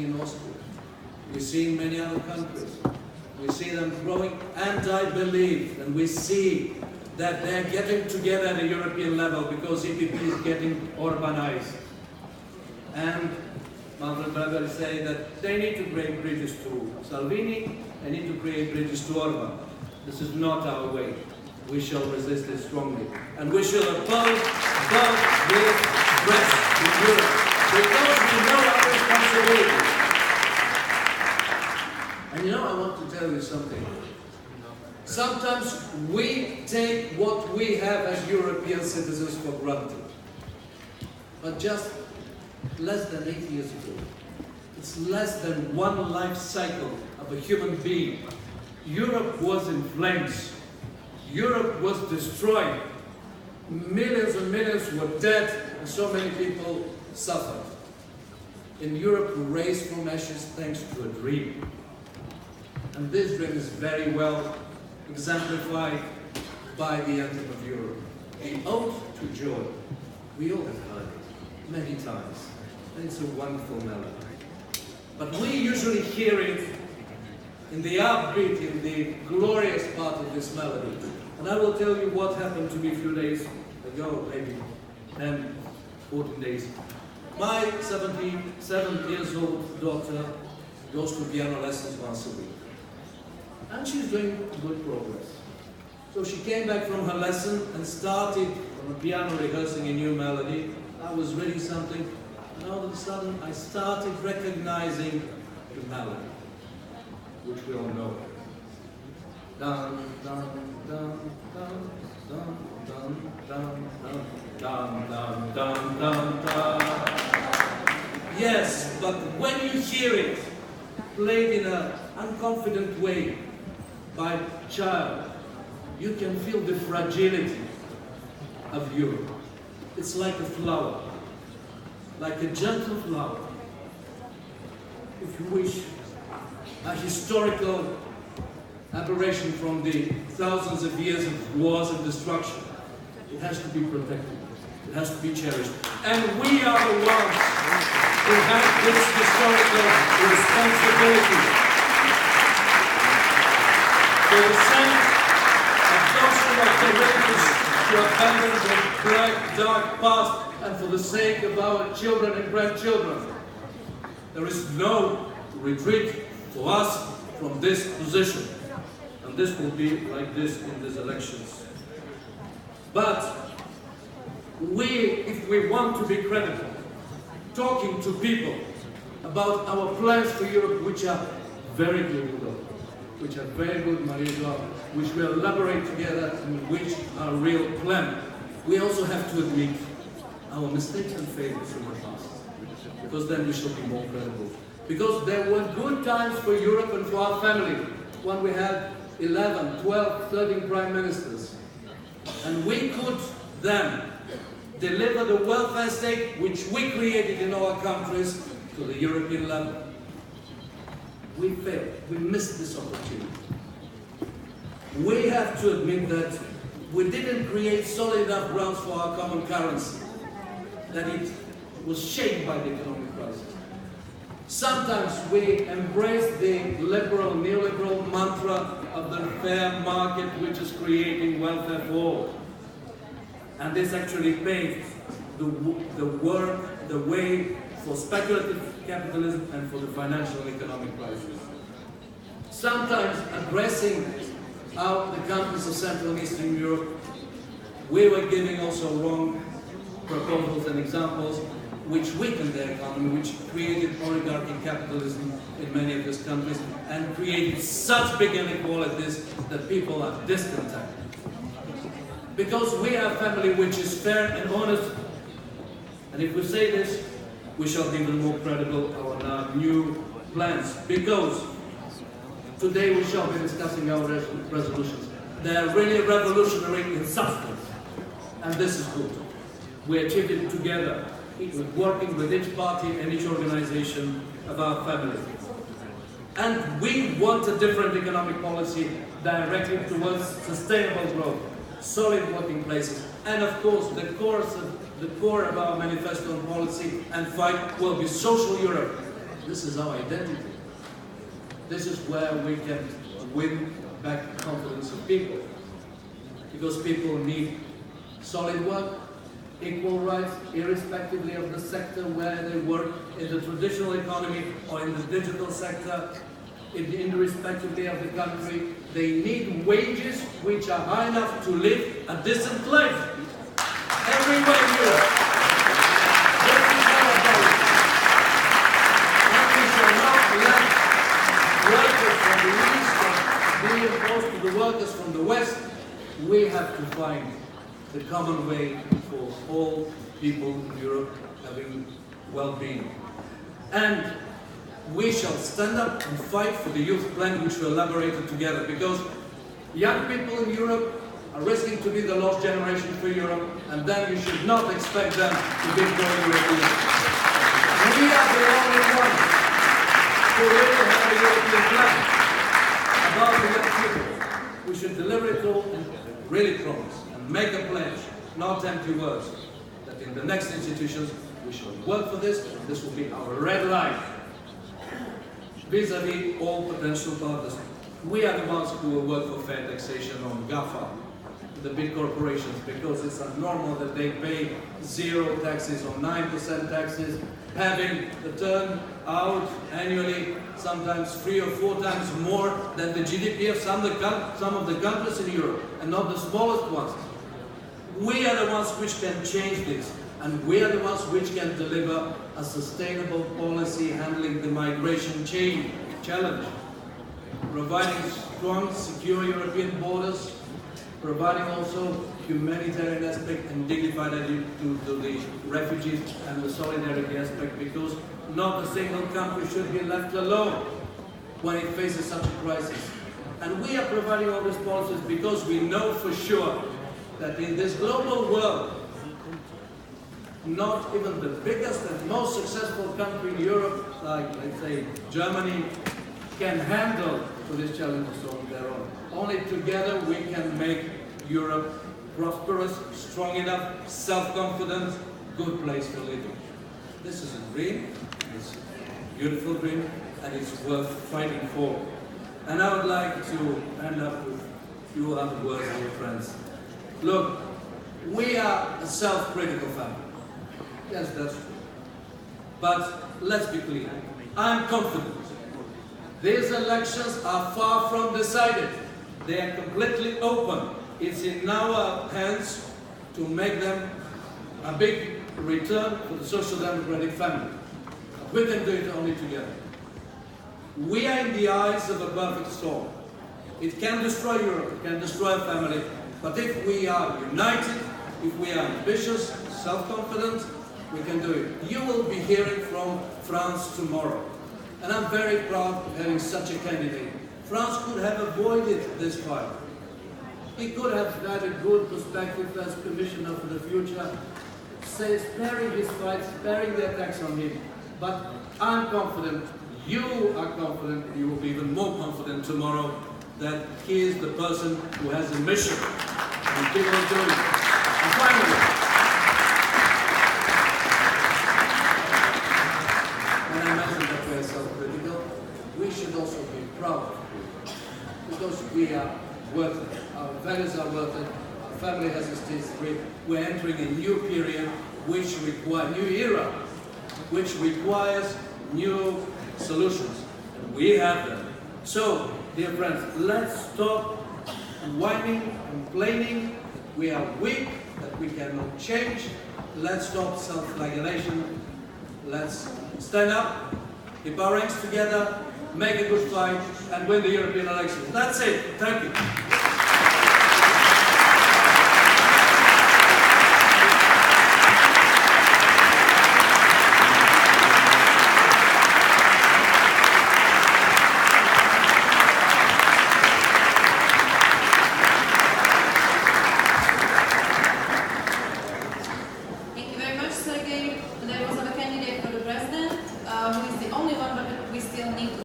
in Austria. We see in many other countries. We see them growing, and I believe, and we see that they're getting together at a European level because EPP is getting urbanized. And Manfred Weber is saying that they need to create bridges to Salvini, they need to create bridges to Orban. This is not our way. We shall resist it strongly. And we shall oppose both these threats in Europe because we know our responsibility. And you know, I want to tell you something. Sometimes we take what we have as European citizens for granted. But just less than 8 years ago, it's less than one life cycle of a human being. Europe was in flames. Europe was destroyed. Millions and millions were dead, and so many people suffered. In Europe, we raised from ashes thanks to a dream. And this dream is very well exemplified by the anthem of Europe. The Ode to Joy. We all have heard it many times, and it's a wonderful melody. But we usually hear it in the upbeat, in the glorious part of this melody. And I will tell you what happened to me a few days ago, maybe 10, 14 days. My 7-year-old daughter goes to piano lessons once a week. And she's doing good progress. So she came back from her lesson and started on the piano rehearsing a new melody. I was reading something, and all of a sudden I started recognizing the melody, which we all know. Dun, dun, dun, dun, dun, dun, dun, dun, dun, dun, dun, dun. Yes, but when you hear it played in an unconfident way by a child, you can feel the fragility of Europe. It's like a flower, like a gentle flower. If you wish, a historical aberration from the thousands of years of wars and destruction. It has to be protected. It has to be cherished. And we are the ones who have this historical responsibility. For the sake of those who are courageous to abandon the black, dark past, and for the sake of our children and grandchildren, there is no retreat for us from this position. And this will be like this in these elections. But if we want to be credible, talking to people about our plans for Europe, which are very good, which are very good, Maria, which we elaborate together and which are a real plan, we also have to admit our mistakes and failures in the past, because then we shall be more credible. Because there were good times for Europe and for our family when we had 11, 12, 13 prime ministers. And we could then deliver the welfare state which we created in our countries to the European level. We failed. We missed this opportunity. We have to admit that we didn't create solid enough grounds for our common currency, that it was shaped by the economic crisis. Sometimes we embrace the liberal, neoliberal mantra of the fair market, which is creating welfare for all. And this actually paved the way for speculative capitalism and for the financial and economic crisis. Sometimes addressing the countries of Central and Eastern Europe, we were giving also wrong proposals and examples which weakened the economy, which created oligarchic capitalism in many of these countries and created such big inequalities that people are discontent. Because we are a family which is fair and honest, and if we say this, we shall be even more credible on our new plans. Because today we shall be discussing our resolutions. They are really revolutionary in substance, and this is good. We achieved it together, working with each party and each organization of our family. And we want a different economic policy directed towards sustainable growth, solid working places, and of course the core of our manifesto and policy and fight will be social Europe. This is our identity. This is where we can win back the confidence of people. Because people need solid work, equal rights, irrespectively of the sector where they work, in the traditional economy or in the digital sector, irrespectively of the country. They need wages which are high enough to live a decent life. Everywhere in Europe. This is our policy. And we shall not let workers from the East be imposed to the workers from the West. We have to find the common way for all people in Europe having well-being. And we shall stand up and fight for the youth plan which we elaborated together, because young people in Europe are risking to be the lost generation for Europe, and then you should not expect them to be pro-European. We are the only ones who really have a European plan about the young people. We should deliver it all and really promise and make a pledge, not empty words, that in the next institutions we shall work for this, and this will be our red line vis-à-vis all potential partners. We are the ones who will work for fair taxation on GAFA, the big corporations, because it's abnormal that they pay 0 taxes or 9% taxes, having the turn out annually sometimes 3 or 4 times more than the GDP of some of the countries in Europe, and not the smallest ones. We are the ones which can change this, and we are the ones which can deliver a sustainable policy handling the migration chain challenge, providing strong, secure European borders, providing also humanitarian aspect and dignified attitude to the refugees, and the solidarity aspect, because not a single country should be left alone when it faces such a crisis. And we are providing all these policies because we know for sure that in this global world, not even the biggest and most successful country in Europe, like, let's say, Germany, can handle these challenges on their own. Only together we can make Europe prosperous, strong enough, self-confident, good place for living. This is a dream, it's a beautiful dream, and it's worth fighting for. And I would like to end up with a few other words, dear friends. Look, we are a self-critical family. Yes, that's true. But let's be clear. I'm confident. These elections are far from decided. They are completely open. It's in our hands to make them a big return for the Social Democratic family. We can do it only together. We are in the eyes of a perfect storm. It can destroy Europe, it can destroy a family, but if we are united, if we are ambitious, self-confident, we can do it. You will be hearing from France tomorrow. And I'm very proud of having such a candidate. France could have avoided this fight. He could have had a good perspective as commissioner for the future, sparing his fight, sparing the attacks on him. But I'm confident, you are confident, you will be even more confident tomorrow that he is the person who has a mission. And people are doing it. And finally, when I mentioned that we are self-critical, we should also be proud of it. Because we are worth it. Our values are worth it. Our family has a history. We're entering a new period which requires, new era, which requires new solutions. And we have them. So, dear friends, let's stop whining, complaining. We are weak, that we cannot change. Let's stop self-flagellation. Let's stand up, keep our ranks together, make a good fight, and win the European elections. That's it. Thank you.